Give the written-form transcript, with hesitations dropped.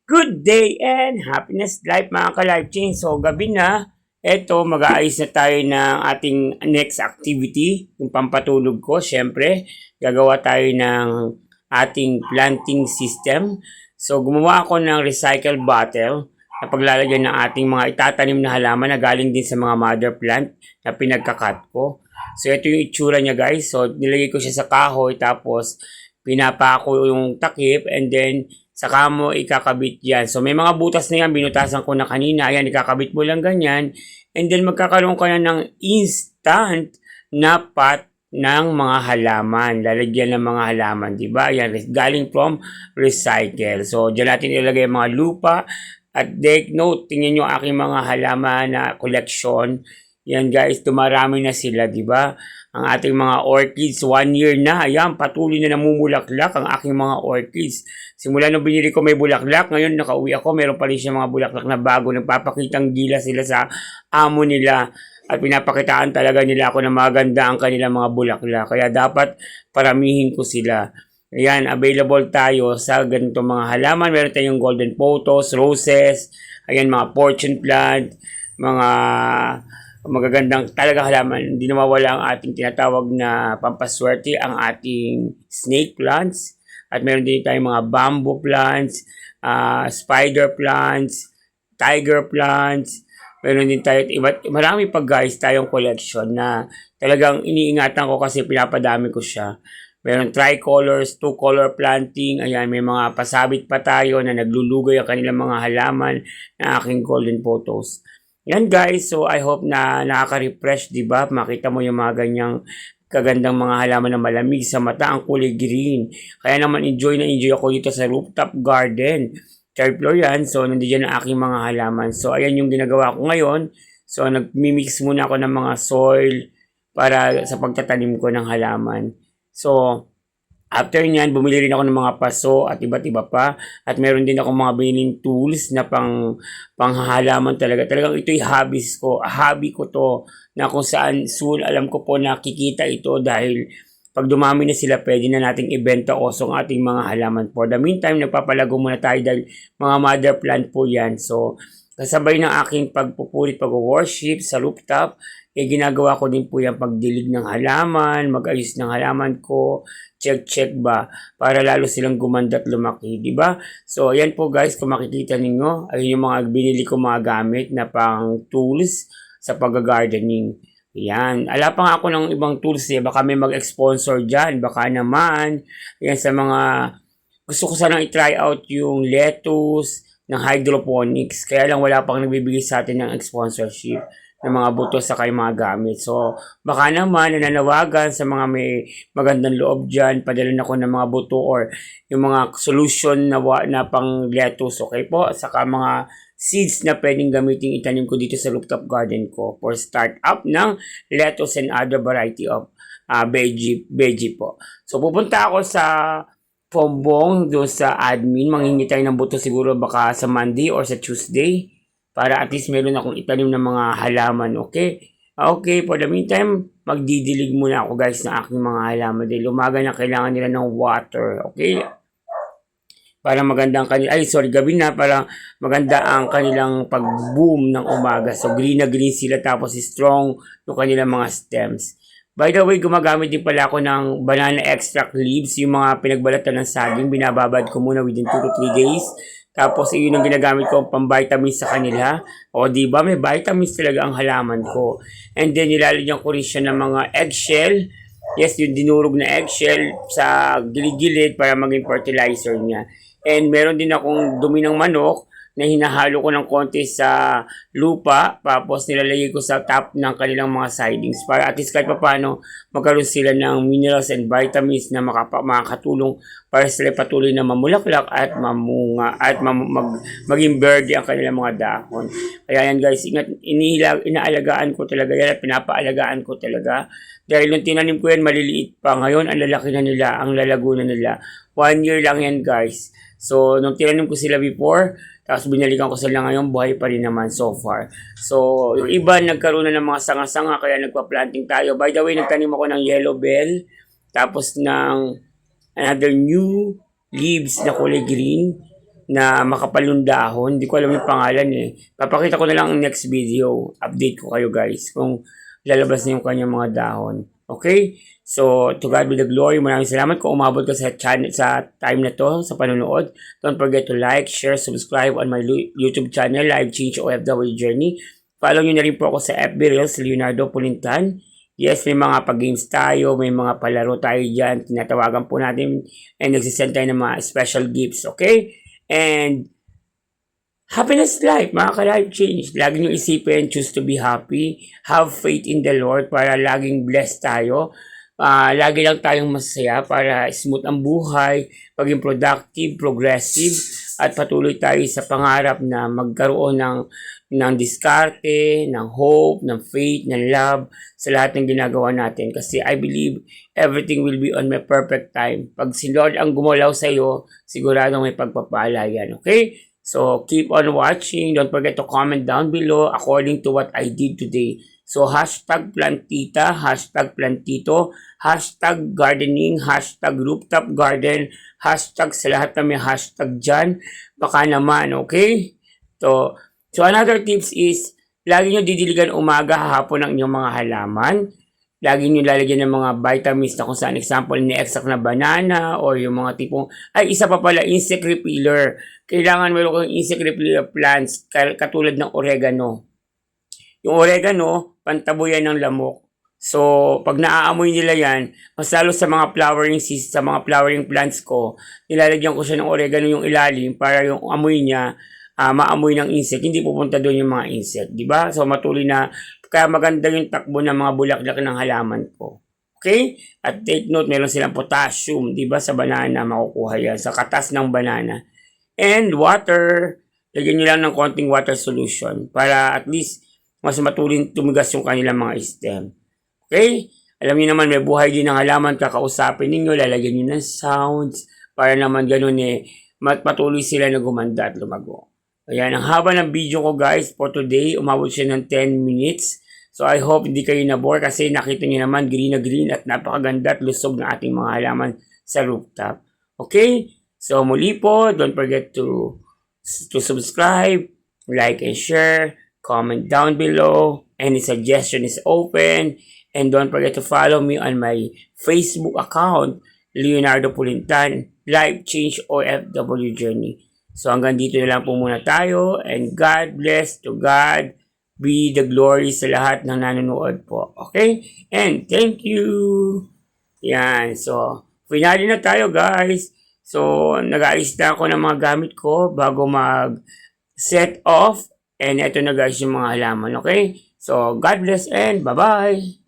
Good day and happiness life mga ka-life change. So gabi na, eto mag-aayos na tayo ng ating next activity, yung pampatulog ko. Siyempre, gagawa tayo ng ating planting system. So gumawa ako ng recycle bottle na paglalagyan ng ating mga itatanim na halaman na galing din sa mga mother plant na pinagkakat ko. So ito yung itsura niya guys. So nilagay ko siya sa kahoy tapos pinapako yung takip and then saka mo ikakabit yan. So may mga butas na yan, binutasan ko na kanina. Ayan, ikakabit mo lang ganyan. And then magkakaroon ka na ng instant na pot ng mga halaman. Lalagyan ng mga halaman, di ba? Ayan, galing from recycle. So dyan natin ilagay mga lupa. At take note, tingnan nyo aking mga halaman na collection. Yan guys, dumarami na sila, di ba? Ang ating mga orchids, 1 year na. Ayan, patuloy na namumulaklak ang aking mga orchids. Simula nung binili ko may bulaklak, ngayon nakauwi ako, meron pa rin siya mga bulaklak na bago. Nagpapakitang gila sila sa amo nila. At pinapakitaan talaga nila ako na maganda ang kanilang mga bulaklak. Kaya dapat paramihin ko sila. Ayan, available tayo sa ganito mga halaman. Meron tayong golden photos, roses, ayan, mga fortune plant, mga magagandang talaga halaman. Hindi nawawala ang ating tinatawag na pampaswerte, ang ating snake plants. At meron din tayong mga bamboo plants, spider plants, tiger plants. Meron din tayo, marami pa guys tayong collection na talagang iniingatan ko kasi pinapadami ko siya. Meron tricolors, two-color planting. Ayan, may mga pasabit pa tayo na naglulugay ang kanilang mga halaman na aking golden photos. Yan guys, so I hope na nakaka-refresh, di ba? Makita mo yung mga ganyang kagandang mga halaman na malamig sa mata, ang kulay green. Kaya naman enjoy na enjoy ako dito sa rooftop garden. Third floor yan, so nandiyan ang aking mga halaman. So ayan yung ginagawa ko ngayon. So nagmi-mix muna ako ng mga soil para sa pagtatanim ko ng halaman. So after nyan, bumili rin ako ng mga paso at iba't iba pa. At meron din ako mga biniling tools na panghahalaman talaga. Talagang ito'y hobbies ko. Hobby ko to na kung saan soon alam ko po nakikita ito dahil pag dumami na sila, pwede na nating ibenta also ang ating mga halaman. For the meantime, nagpapalago muna tayo dahil mga mother plant po yan. So, kasabay ng aking pagpupulit, pag-worship sa rooftop, ginagawa ko din po yung pagdilig ng halaman, mag-ayos ng halaman ko, check ba para lalo silang gumanda at lumaki, di ba? So ayan po guys, kung makikita ninyo, ayun yung mga binili ko mga gamit na pang tools sa pag-gardening. Ayan, ala pa nga ako ng ibang tools baka may mag-sponsor dyan, baka naman, ayan sa mga, gusto ko sanang i-try out yung lettuce ng hydroponics, kaya lang wala pang nagbibigay sa atin ng sponsorship ng mga buto sa kay mga gamit. So, baka naman nananawagan sa mga may magandang loob dyan, padala na ko ng mga buto or yung mga solution na pang lettuce, okay po? Saka mga seeds na pwedeng gamitin itanim ko dito sa rooftop garden ko for start up ng lettuce and other variety of veggie po. So, pupunta ako sa Pombong doon sa admin, manghingi tayo ng buto siguro baka sa Monday or sa Tuesday para at least meron akong itanim ng mga halaman, okay? Okay, for the meantime, magdidilig muna ako guys ng aking mga halaman dahil umaga na kailangan nila ng water, okay? Para maganda ang kanila, gabi na, para maganda ang kanilang pag-boom ng umaga. So, green na green sila tapos strong yung kanilang mga stems. By the way, gumagamit din pala ako ng banana extract leaves, yung mga pinagbalatan ng saging, binababad ko muna within 2 to 3 days. Tapos, yun ang ginagamit ko pang vitamins sa kanila. O, di ba? May vitamins talaga ang halaman ko. And then, nilalagyan ko rin siya ng mga eggshell. Yes, yung dinurog na eggshell sa gilid-gilid para maging fertilizer niya. And meron din akong dumi ng manok na hinahalo ko ng konti sa lupa, tapos nilalagay ko sa top ng kanilang mga sidings para at least kahit paano magkaroon sila ng minerals and vitamins na makakatulong para sila patuloy na mamulaklak at mamunga at maging verde ang kanilang mga dahon. Kaya yan guys, inaalagaan ko talaga yan at pinapaalagaan ko talaga. Dahil nung tinanim ko yan, maliliit pa. Ngayon, ang lalaki na nila, ang lalago na nila. 1 year lang yan guys. So, nung tinanim ko sila before, tapos binalikan ko sila ngayon, buhay pa rin naman so far. So, yung iba nagkaroon na ng mga sanga-sanga, kaya nagpa-planting tayo. By the way, nagtanim ako ng yellow bell, tapos ng another new leaves na kulay green. na makapal yung dahon. Hindi ko alam yung pangalan eh. Papakita ko na lang ang next video. Update ko kayo guys kung lalabas na yung kanyang mga dahon. Okay? So, to God be the glory. Maraming salamat kung umabot ka sa channel sa time na to, sa panonood. Don't forget to like, share, subscribe on my YouTube channel, Life Change OFW Journey. Follow nyo na rin po ako sa FB Reels, Leonardo Pulintan. Yes, may mga pag-games tayo, may mga palaro tayo dyan, tinatawagan po natin, and nagsisend tayo ng mga special gifts, okay? And happiness life, mga ka-life change. Lagi nyo isipin, choose to be happy, have faith in the Lord para laging blessed tayo. Lagi lang tayong masaya para smooth ang buhay, maging productive, progressive, at patuloy tayo sa pangarap na magkaroon ng diskarte, ng hope, ng faith, ng love sa lahat ng ginagawa natin. Kasi I believe everything will be on my perfect time. Pag si Lord ang gumalaw sa iyo, sigurado may pagpapala yan. Okay? So, keep on watching. Don't forget to comment down below according to what I did today. So, hashtag plantita, hashtag plantito, hashtag gardening, hashtag rooftop garden, hashtag sa lahat na may hashtag dyan. Baka naman, okay? So another tips is, lagi nyo didiligan umaga, hapon ang inyong mga halaman. Lagi nyo lalagyan ng mga vitamins na kung saan example, ni-extract na banana or yung mga tipong, ay isa pa pala, insect repeller. Kailangan meron kang insect repeller plants katulad ng oregano. Yung oregano, pantabo yan ng lamok. So, pag naaamoy nila yan, mas lalo sa mga flowering plants ko, nilalagyan ko siya ng oregano yung ilalim para yung amoy niya, maamoy ng insect, hindi pupunta doon yung mga insect, di ba? So, matuloy na, kaya maganda yung takbo ng mga bulaklak ng halaman ko. Okay? At take note, meron silang potassium, di ba? Sa banana, makukuha yan. Sa katas ng banana. And water, lagyan nyo lang ng konting water solution para at least mas matuloy tumigas yung kanilang mga stem. Okay? Alam niyo naman, may buhay din ng halaman, kakausapin ninyo, lalagyan nyo ng sounds, para naman ganun patuloy sila na gumanda at lumago. Ayan, ang haba ng video ko guys for today, umabot siya ng 10 minutes. So I hope hindi kayo na-bore kasi nakita niyo naman green na green at napakaganda at lusog na ating mga halaman sa rooftop. Okay? So muli po, don't forget to subscribe, like and share, comment down below. Any suggestion is open. And don't forget to follow me on my Facebook account, Leonardo Pulintan, Life Change OFW Journey. So hanggang dito na lang po muna tayo. And God bless, to God be the glory sa lahat ng nanonood po. Okay? And thank you. Yan. So, finale na tayo guys. So, nag-aayos na ako ng mga gamit ko bago mag-set off. And ito na guys yung mga halaman. Okay? So, God bless and bye-bye.